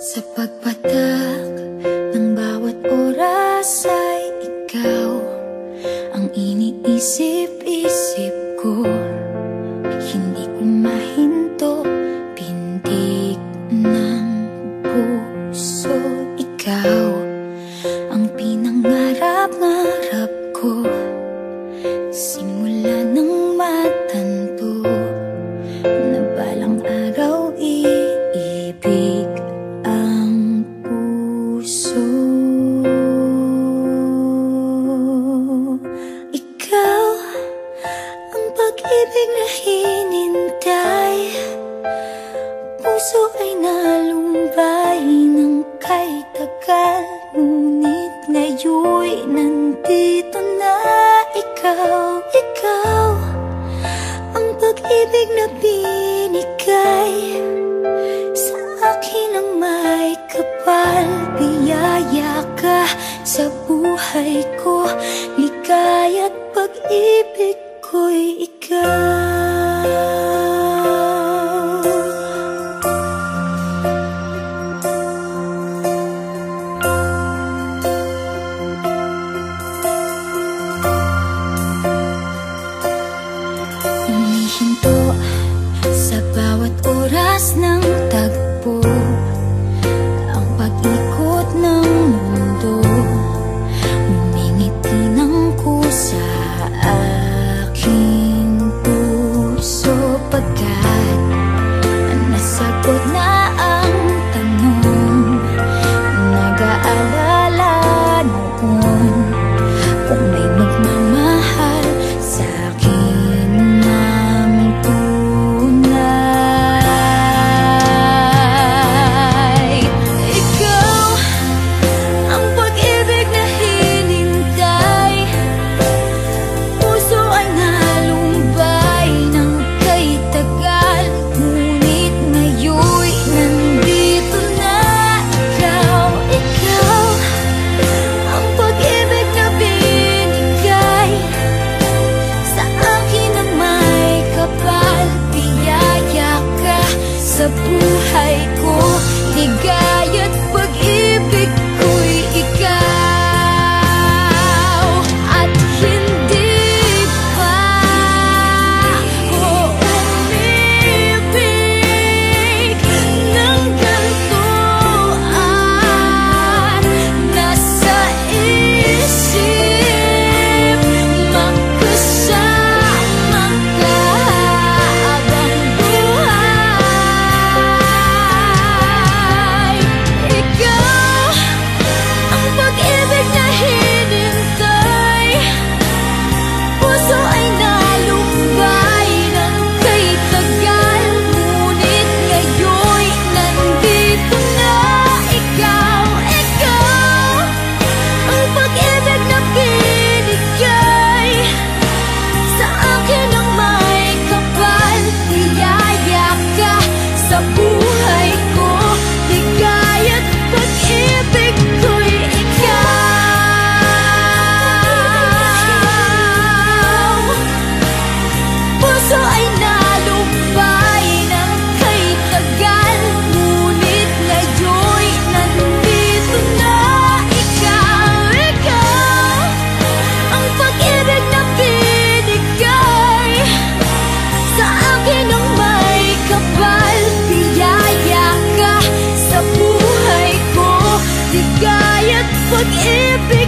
Sa pagpatak ng bawat oras ay ikaw ang iniisip-isip ko. Hindi ko mahinto, pintig ng puso. Ikaw ang pinangarap-ngarap ko, simula ng matanto na balang araw iibig ang puso. Ikaw ang pag-ibig na hinintay, puso ay nalumbay ng kay tagal, ngunit ngayon'y nandito na ikaw. Ikaw ang pag-ibig na binigay sa akin ang may kapal. Biyaya ka sa buhay ko, ligaya't pag-ibig ko'y ikaw. Humihinto sa bawat oras ng tagpo, ang pag-ikot ng mundo, humingiti ng kusa aking puso. Pagkat nasagot na ang tanong, nag-aalala noon kung may magmamahal sa akin ng tunay. Ikaw ang pag-ibig na hinintay, puso ay nalumbay ng kay tagal, ngunit ngayon'y nandito na ikaw. Ikaw ang pag-ibig na binigay sa akin ang may kapal. Biyaya ka sa buhay ko, ligaya't pag-ibig ko'y ikaw. At hindi pa ko umibig ng ganito, at nasa isip magkasama ka habang buhay. Ikaw ang pag-ibig na hinintay, puso ay nalumbay ng kay tagal, ngunit ngayon'y nandito na ikaw. Ikaw ang pag-ibig na binigay sa akin ang may kapal. Biyaya ka sa buhay ko, ligaya't pag-ibig ko'y ikaw. Puso ay nalumbay ng kay tagal, ngunit ngayon'y nandito na ikaw. Ikaw ang pag-ibig na binigay sa akin ang may kapal. Biyaya ka sa buhay ko, ligaya't pag-ibig